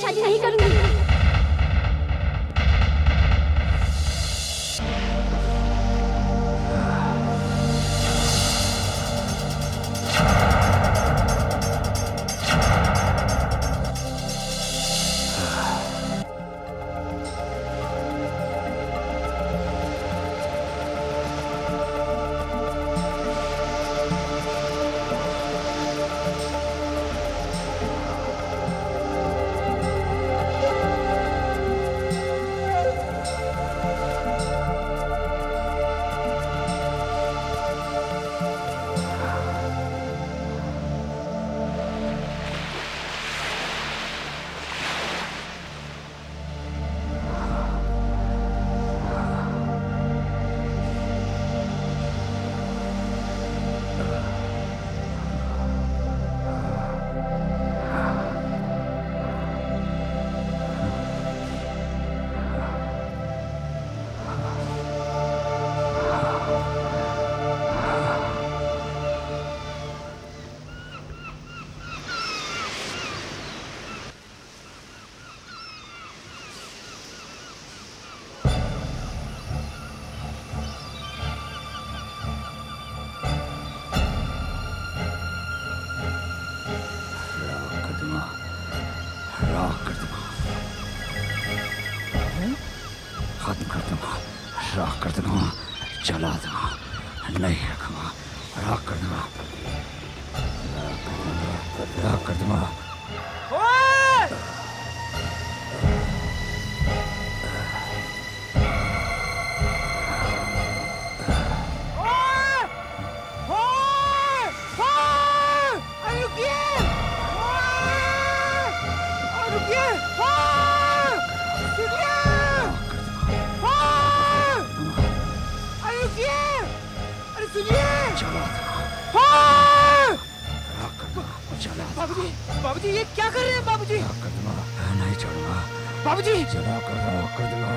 शादी नहीं करूंगी। खत्म कर दूंगा, राख कर दूंगा, जला दूंगा, नहीं रखूंगा, राख कर दूंगा, राख कर दूंगा। बाबूजी, बाबूजी ये क्या कर रहे हैं बाबूजी? नहीं छोड़ूंगा बाबूजी, जला कर दूंगा,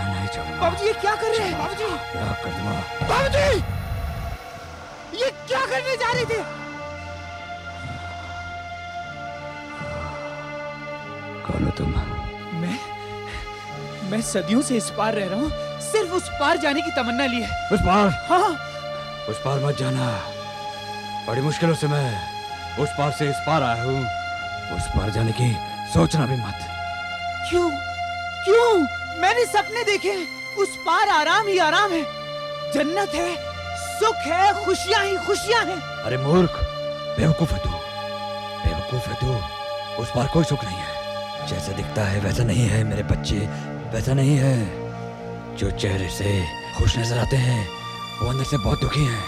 नहीं छोड़ूंगा बाबूजी ये क्या कर रहे हैं बाबूजी? राख कर दूंगा। बाबूजी ये क्या करने जा रहे थे? कौन हो तुम? मैं सदियों से इस पार रह रहा हूँ, सिर्फ उस पार जाने की तमन्ना ली है। उस पार? हाँ। उस पार मत जाना, बड़ी मुश्किलों से मैं उस पार से इस पार आया हूँ। उस पार जाने की सोचना भी मत। क्यों? क्यों? मैंने सपने देखे, उस पार आराम ही आराम है, जन्नत है, सुख है, खुशियां ही खुशियां हैं। अरे मूर्ख, बेवकूफ है तू, बेवकूफ है तू। उस पार कोई सुख नहीं है, जैसा दिखता है वैसा नहीं है मेरे बच्चे, वैसा नहीं है। जो चेहरे से खुश नजर आते हैं वो अंदर से बहुत दुखी हैं,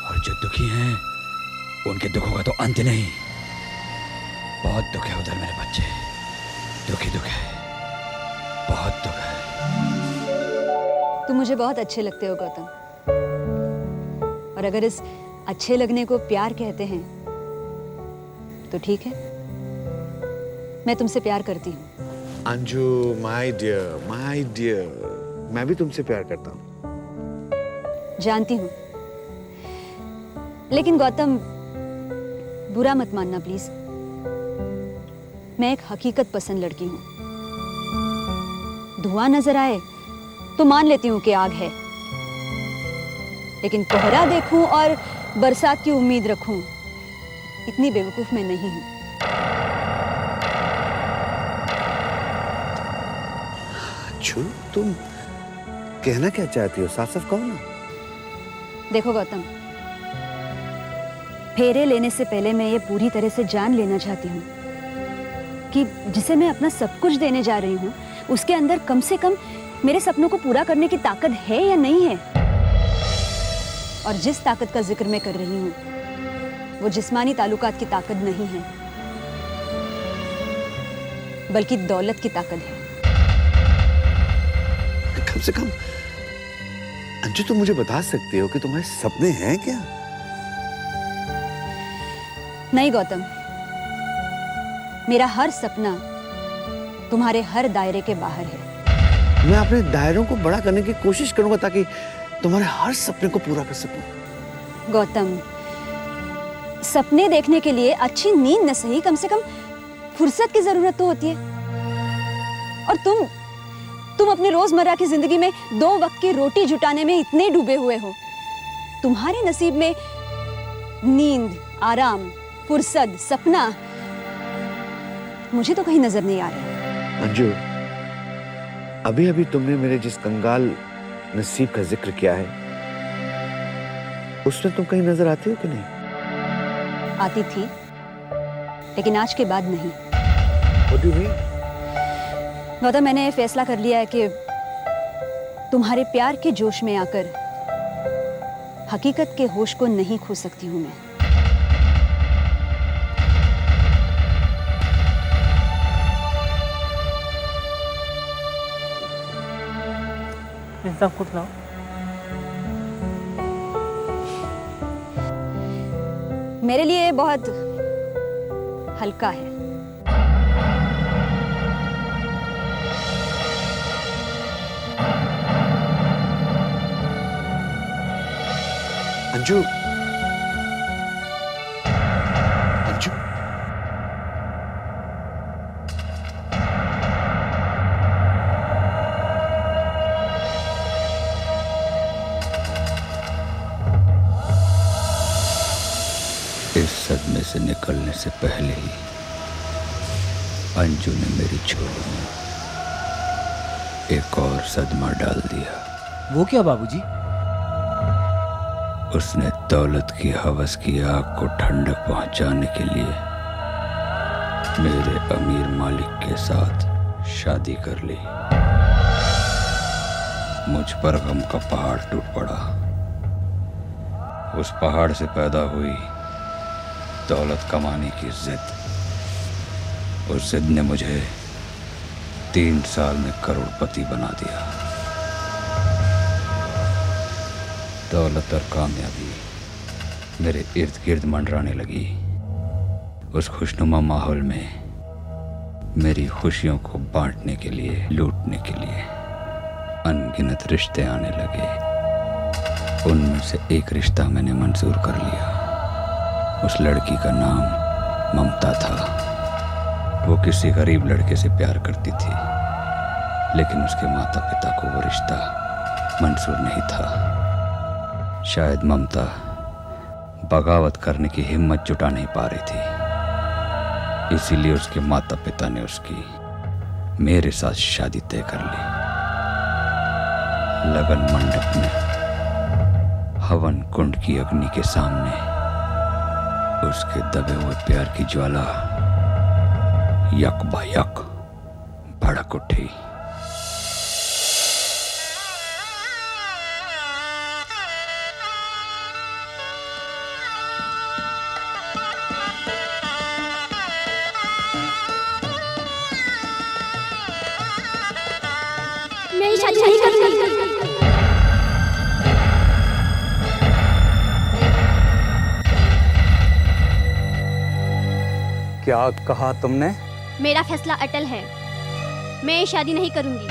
और जो दुखी हैं उनके दुखों का तो अंत नहीं। बहुत दुख है उधर मेरे बच्चे, दुखी दुख है, बहुत दुख है। तुम मुझे बहुत अच्छे लगते हो गौतम, और अगर इस अच्छे लगने को प्यार कहते हैं तो ठीक है, मैं तुमसे प्यार करती हूँ। अंजू माय डियर, मैं भी तुमसे प्यार करता हूँ। जानती हूँ, लेकिन गौतम बुरा मत मानना प्लीज। मैं एक हकीकत पसंद लड़की हूँ। धुआं नजर आए तो मान लेती हूँ कि आग है, लेकिन कोहरा देखूं और बरसात की उम्मीद रखूं, इतनी बेवकूफ मैं नहीं हूँ। अंजू, तुम कहना क्या चाहती हो? साफ साफ कहो ना। देखो गौतम, फेरे लेने से पहले मैं ये पूरी तरह से जान लेना चाहती हूँ कि जिसे मैं अपना सब कुछ देने जा रही हूँ, उसके अंदर कम से कम मेरे सपनों को पूरा करने की ताकत है या नहीं है। और जिस ताकत का जिक्र मैं कर रही हूँ वो जिस्मानी ताल्लुकात की ताकत नहीं है, बल्कि दौलत की ताकत है। कम से कम अंजू तुम मुझे बता सकती हो कि तुम्हारे सपने हैं क्या? नहीं गौतम, मेरा हर सपना तुम्हारे हर दायरे के बाहर है। मैं अपने दायरों को बड़ा करने की कोशिश करूंगा ताकि तुम्हारे हर सपने को पूरा कर सकूं। गौतम, सपने देखने के लिए अच्छी नींद न सही, कम से कम फुर्सत की जरूरत तो होती है। और तुम अपने रोजमर्रा की जिंदगी में 2 वक्त की रोटी जुटाने में इतने डूबे हुए हो। तुम्हारे नसीब में नींद, आराम, फुर्सत, सपना मुझे तो कहीं नजर नहीं आ रहा। अंजू, अभी अभी तुमने मेरे जिस कंगाल नसीब का जिक्र किया है, उसमें तुम कहीं नजर आती हो कि नहीं? आती थी, लेकिन आज के बाद नहीं। What do you mean? Gautam, मैंने ये फैसला कर लिया है कि तुम्हारे प्यार के जोश में आकर हकीकत के होश को नहीं खो सकती हूं मैं। इंसाफ कुछ लाओ। मेरे लिए ये बहुत हल्का है। अंजू, अंजू, इस सदमे से निकलने से पहले ही अंजू ने मेरी झोली में एक और सदमा डाल दिया। वो क्या बाबूजी? उसने दौलत की हवस की आग को ठंडक पहुंचाने के लिए मेरे अमीर मालिक के साथ शादी कर ली। मुझ पर गम का पहाड़ टूट पड़ा। उस पहाड़ से पैदा हुई दौलत कमाने की जिद। उस जिद ने मुझे 3 साल में करोड़पति बना दिया। दौलत और कामयाबी मेरे इर्द गिर्द मंडराने लगी। उस खुशनुमा माहौल में मेरी खुशियों को बांटने के लिए, लूटने के लिए अनगिनत रिश्ते आने लगे। उनमें से एक रिश्ता मैंने मंजूर कर लिया। उस लड़की का नाम ममता था। वो किसी गरीब लड़के से प्यार करती थी, लेकिन उसके माता पिता को वो रिश्ता मंजूर नहीं था। शायद ममता बगावत करने की हिम्मत जुटा नहीं पा रही थी, इसीलिए उसके माता पिता ने उसकी मेरे साथ शादी तय कर ली। लगन मंडप में हवन कुंड की अग्नि के सामने उसके दबे हुए प्यार की ज्वाला यक बा यक भड़क उठी। मैं शादी नहीं करूंगी। क्या कहा तुमने? मेरा फैसला अटल है, मैं शादी नहीं करूंगी।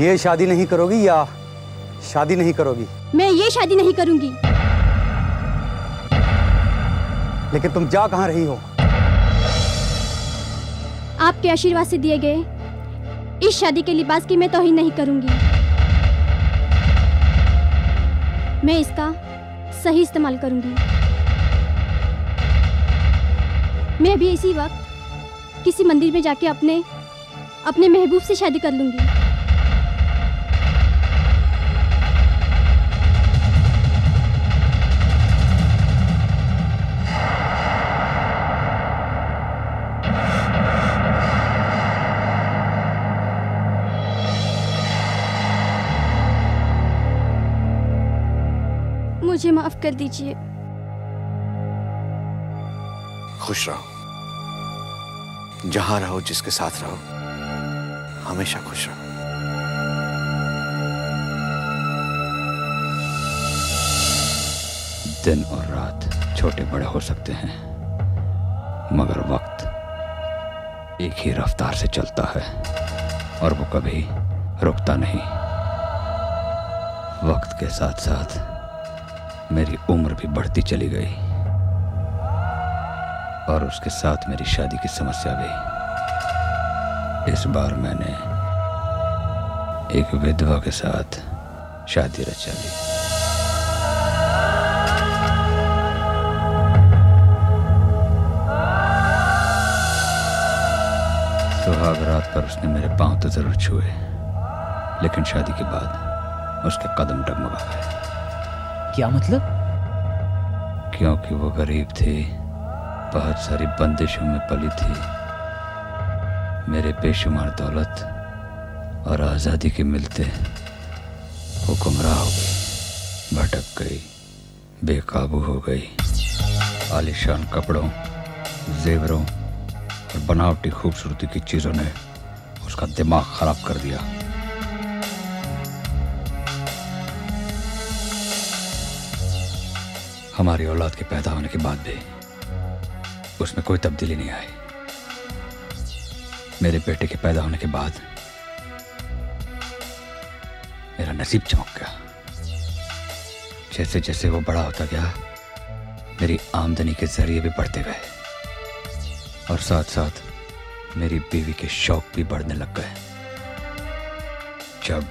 ये शादी नहीं करोगी या शादी नहीं करोगी? मैं ये शादी नहीं करूंगी। लेकिन तुम जा कहाँ रही हो? आपके आशीर्वाद से दिए गए इस शादी के लिबास की मैं तौहीन नहीं करूंगी। मैं इसका सही इस्तेमाल करूंगी। मैं अभी इसी वक्त किसी मंदिर में जाके अपने महबूब से शादी कर लूंगी। मुझे माफ कर दीजिए। खुश रहो, जहां रहो, जिसके साथ रहो, हमेशा खुश रहो। दिन और रात छोटे बड़े हो सकते हैं, मगर वक्त एक ही रफ्तार से चलता है और वो कभी रुकता नहीं। वक्त के साथ साथ मेरी उम्र भी बढ़ती चली गई। और उसके साथ मेरी शादी की समस्या भी। इस बार मैंने एक विधवा के साथ शादी रचा ली। सुहाग रात पर उसने मेरे पांव तो जरूर छुए, लेकिन शादी के बाद उसके कदम डगमगा गए। क्या मतलब? क्योंकि वो गरीब थी, बहुत सारी बंदिशों में पली थी। मेरे बेशुमार दौलत और आज़ादी के मिलते वो गुमराह हो गई, भटक गई, बेकाबू हो गई। आलीशान कपड़ों, जेवरों और बनावटी खूबसूरती की चीजों ने उसका दिमाग खराब कर दिया। हमारी औलाद के पैदा होने के बाद भी उसमें कोई तब्दीली नहीं आई। मेरे बेटे के पैदा होने के बाद मेरा नसीब चमक गया। जैसे जैसे वो बड़ा होता गया, मेरी आमदनी के जरिए भी बढ़ते गए और साथ साथ मेरी बीवी के शौक भी बढ़ने लग गए। जब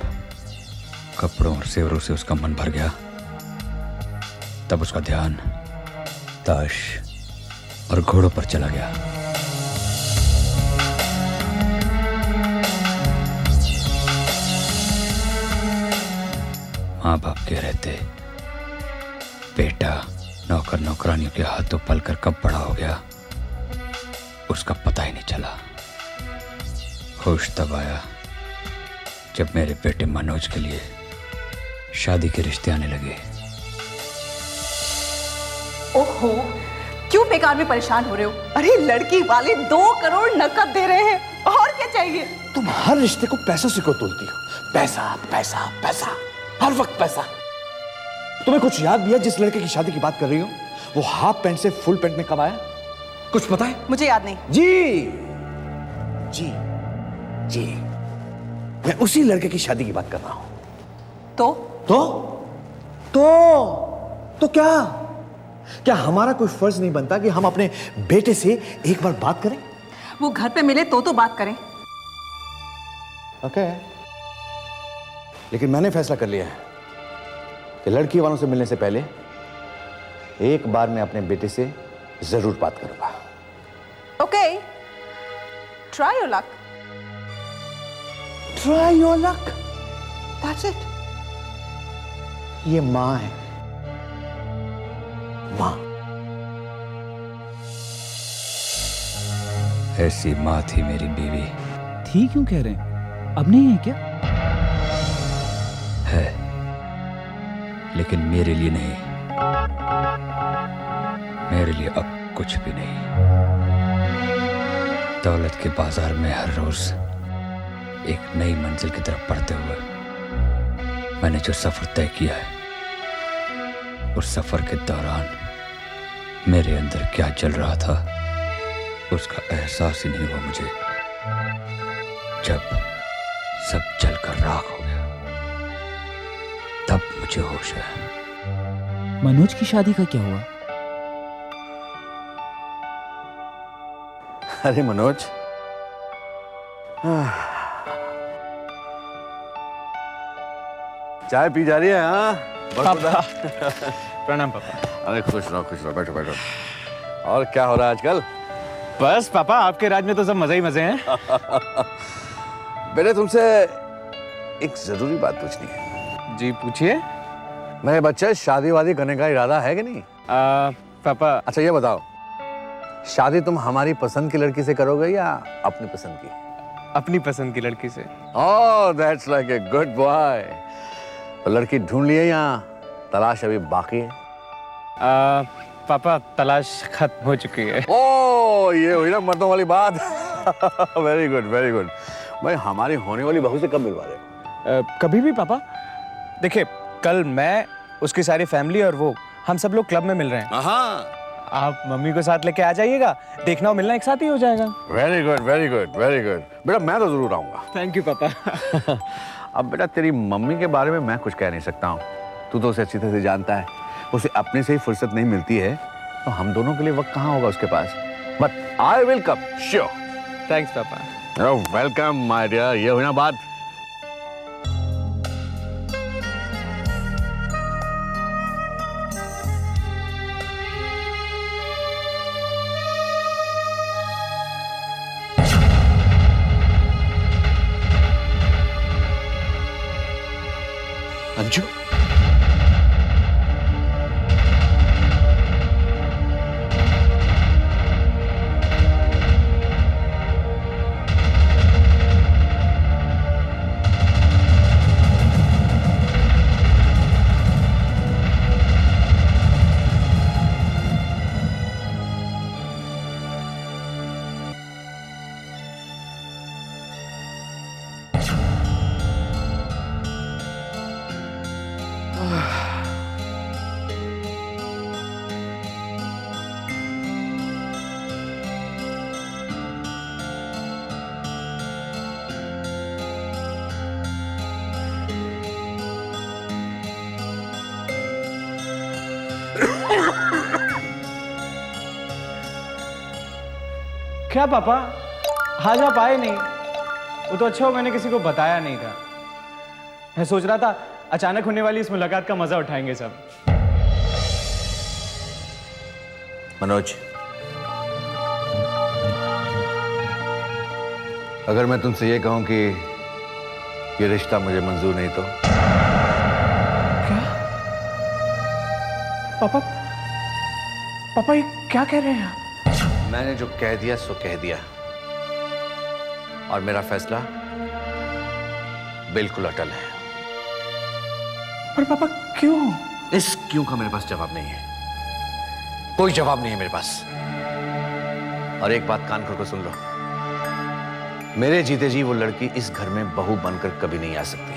कपड़ों और जेवरों से उसका मन भर गया, तब उसका ध्यान ताश और घोड़ों पर चला गया। माँ बाप के रहते बेटा नौकर नौकरानियों के हाथों पलकर कब बड़ा हो गया, उसका पता ही नहीं चला। होश तब आया जब मेरे बेटे मनोज के लिए शादी के रिश्ते आने लगे। ओहो, क्यों बेकार में परेशान हो रहे हो? अरे लड़की वाले 2 करोड़ नकद दे रहे हैं, और क्या चाहिए? तुम हर रिश्ते को पैसों से क्यों तोलती हो? पैसा पैसा पैसा, हर वक्त पैसा। तुम्हें कुछ याद भी है जिस लड़के की शादी की बात कर रही हो, वो हाफ पैंट से फुल पैंट में कब आया? कुछ पता है? मुझे याद नहीं। जी जी जी, मैं उसी लड़के की शादी की बात कर रहा हूं। तो तो क्या हमारा कोई फर्ज नहीं बनता कि हम अपने बेटे से एक बार बात करें? वो घर पे मिले तो बात करें। ओके, लेकिन मैंने फैसला कर लिया है कि लड़की वालों से मिलने से पहले एक बार मैं अपने बेटे से जरूर बात करूंगा। Okay, try your luck. Try your luck, that's it. ये मां है, मां। ऐसी माँ थी मेरी बीवी। थी क्यों कह रहे हैं? अब नहीं है क्या? है, लेकिन मेरे लिए नहीं। मेरे लिए अब कुछ भी नहीं। दौलत के बाजार में हर रोज एक नई मंजिल की तरफ बढ़ते हुए मैंने जो सफर तय किया है, उस सफर के दौरान मेरे अंदर क्या चल रहा था उसका एहसास ही नहीं हुआ मुझे। जब सब जलकर राख हो गया, तब मुझे होश है। मनोज की शादी का क्या हुआ? अरे मनोज, चाय पी जा रही है? हाँ पापा। प्रणाम पापा। अरे खुश रहो, बैठो बैठो। और क्या हो रहा है आजकल? बस पापा, आपके राज में तो सब मजे ही मजे हैं। बेटे, तुमसे एक जरूरी बात पूछनी है। जी पूछिए। मेरे बच्चे, शादी वादी करने का इरादा है कि नहीं? पापा। अच्छा ये बताओ, शादी तुम हमारी पसंद की लड़की से करोगे या अपनी पसंद की? अपनी पसंद की लड़की से। Oh, that's like a good boy. तो लड़की ढूंढ ली है या तलाश अभी बाकी है? पापा, तलाश खत्म हो चुकी है। ओह, ये हुई ना मर्दों वाली बात। Very good very good. भाई, हमारी होने वाली बहू से कब मिलवा रहे हो? कभी भी पापा। देखिए, कल मैं, उसकी सारी फैमिली और वो, हम सब लोग क्लब में मिल रहे हैं। हाँ, आप मम्मी को साथ लेके आ जाइएगा, देखना और मिलना एक साथ ही हो जाएगा। Very good very good very good. बेटा, मैं तो जरूर आऊंगा। थैंक यू पापा। अब बेटा, तेरी मम्मी के बारे में मैं कुछ कह नहीं सकता हूँ। तू तो उसे अच्छी तरह से जानता है। उसे अपने से ही फुर्सत नहीं मिलती है, तो हम दोनों के लिए वक्त कहाँ होगा उसके पास। But I will come sure. Thanks पापा। Welcome my dear. ये हुई ना बात। अंजू, क्या पापा, आज आप आए नहीं? वो तो अच्छा हो मैंने किसी को बताया नहीं था। मैं सोच रहा था अचानक होने वाली इस मुलाकात का मजा उठाएंगे सब। मनोज, अगर मैं तुमसे ये कहूं कि ये रिश्ता मुझे मंजूर नहीं तो? क्या? पापा, पापा ये क्या कह रहे हैं आप? मैंने जो कह दिया सो कह दिया, और मेरा फैसला बिल्कुल अटल है। पर पापा क्यों? इस क्यों का मेरे पास जवाब नहीं है, कोई जवाब नहीं है मेरे पास। और एक बात कान खोल कर सुन लो, मेरे जीते जी वो लड़की इस घर में बहू बनकर कभी नहीं आ सकती।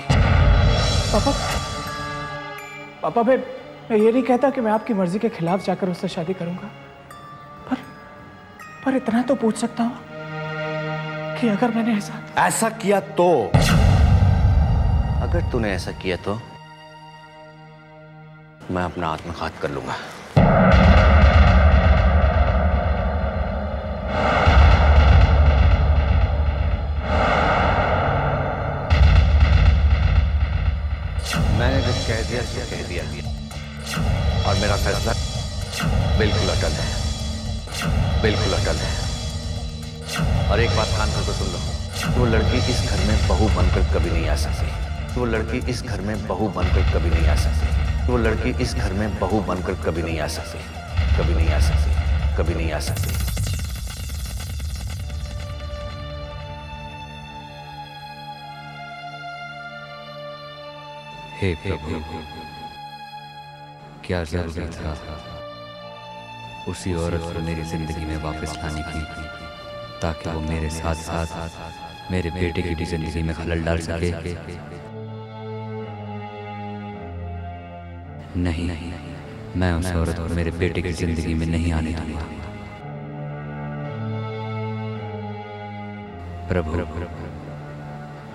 पापा, पापा मैं ये नहीं कहता कि मैं आपकी मर्जी के खिलाफ जाकर उससे शादी करूंगा, पर इतना तो पूछ सकता हूं कि अगर मैंने ऐसा किया तो, अगर तूने ऐसा किया तो मैं अपना आत्मघात कर लूंगा। मैंने जो कह दिया सो कह दिया, और मेरा फैसला बिल्कुल अटल है, बिल्कुल अटल है। और एक बात कान खोल कर सुन लो, वो लड़की इस घर में बहू बनकर कभी नहीं आ सकती। वो लड़की इस घर में बहू बनकर कभी नहीं आ सकती। वो लड़की इस घर में बहू बनकर कभी नहीं आ सकती, कभी नहीं आ सकती, कभी नहीं आ सकती। हे प्रभु, क्या जरूरी था उसी औरत को मेरी जिंदगी में वापस लाने की, ताकि वो मेरे साथ साथ मेरे बेटे की भी जिंदगी में खलल डाल सके। नहीं, मैं उस औरत को मेरे बेटे की जिंदगी में नहीं आने दूंगा। प्रभु,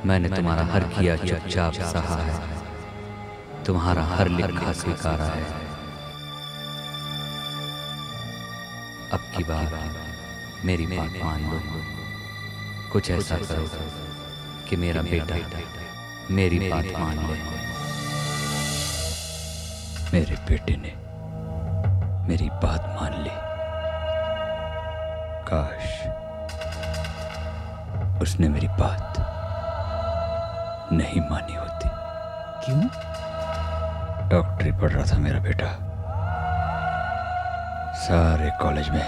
मैंने तुम्हारा हर किया चुपचाप सहा है, तुम्हारा हर लिखा स्वीकारा है। अब की बार मेरी बात मान लो, कुछ ऐसा करो कि मेरा बेटा मेरी बात मान ले। मेरे बेटे ने मेरी बात मान ली। काश उसने मेरी बात नहीं मानी होती। क्यों? डॉक्टरी पढ़ रहा था मेरा बेटा, सारे कॉलेज में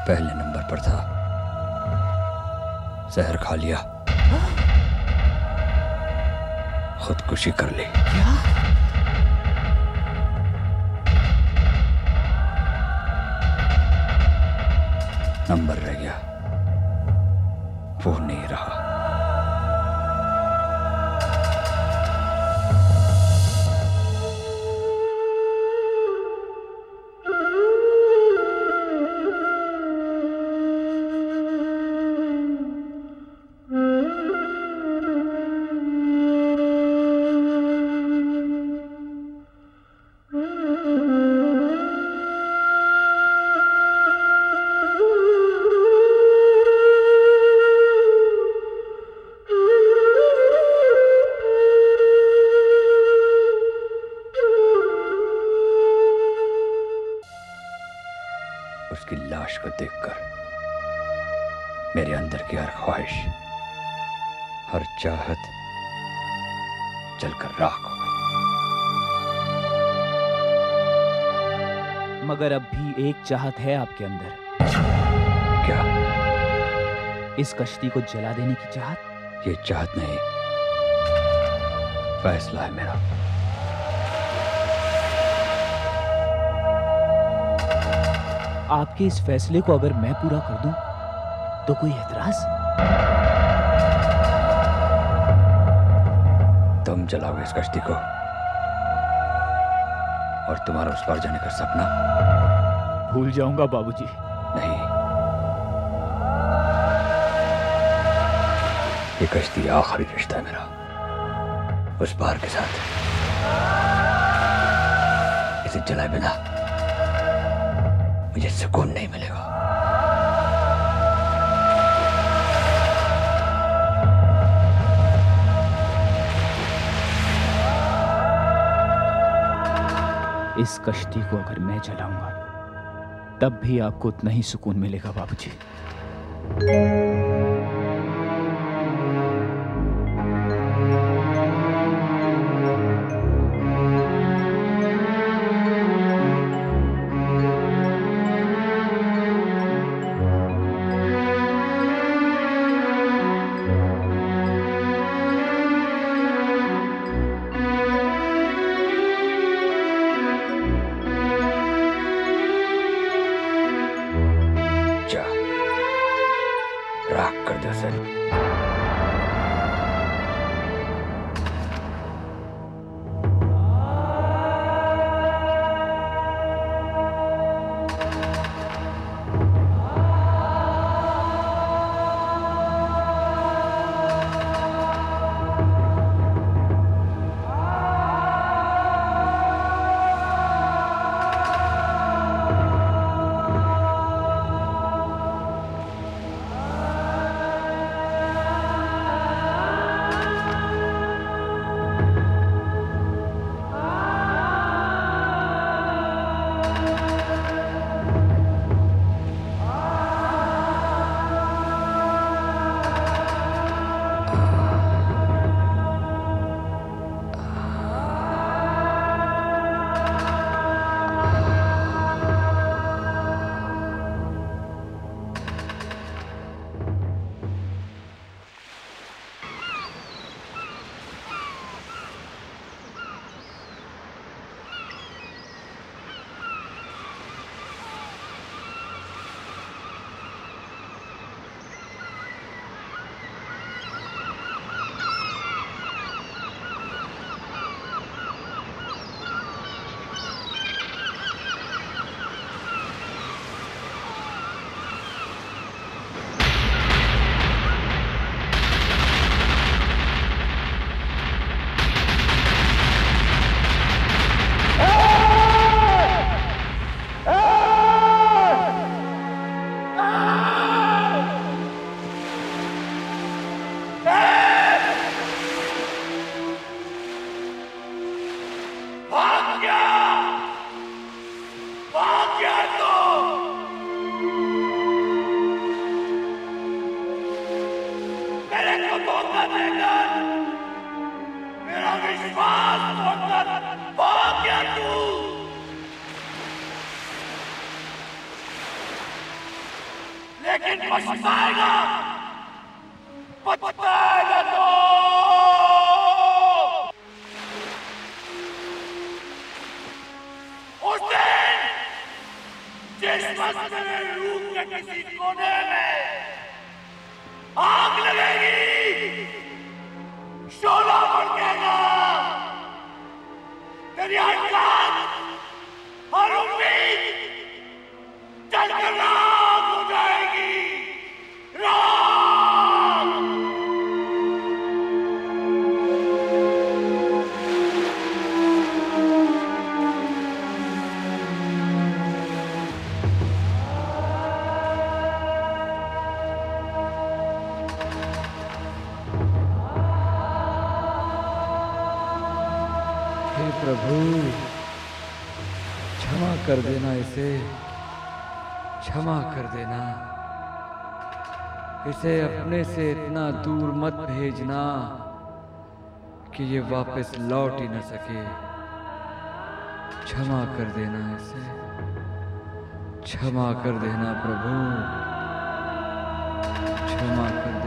पहले नंबर पर था। जहर खा लिया, खुदकुशी कर ली। क्या? नंबर रह गया, वो नहीं रहा। को देखकर मेरे अंदर की हर ख्वाहिश, हर चाहत जलकर राख हो गई। मगर अब भी एक चाहत है आपके अंदर। क्या? इस कश्ती को जला देने की चाहत? ये चाहत नहीं, फैसला है मेरा। आपके इस फैसले को अगर मैं पूरा कर दूं तो कोई एतराज? तुम जलाओगे इस कश्ती को और तुम्हारा उस पार जाने का सपना भूल जाऊंगा बाबूजी। नहीं, ये कश्ती आखिरी रिश्ता है मेरा उस पार के साथ। इसे जलाए बिना मुझे सुकून नहीं मिलेगा। इस कश्ती को अगर मैं जलाऊंगा तब भी आपको उतना ही सुकून मिलेगा बाबूजी। राख कर दो सर। लेकिन पछताएगा, पछताएगा तो। उस दिन जिस वक्त मेरे रूप के किसी कोने में आग लगेगी, शोला भड़केगा, तेरी हरकत हर उम्मीद जलकर राख हो जाएगी। राख। हे प्रभु, क्षमा कर देना इसे, क्षमा कर देना, इसे अपने से इतना दूर मत भेजना कि ये वापस लौट ही न सके। क्षमा कर देना इसे, क्षमा कर देना प्रभु, क्षमा कर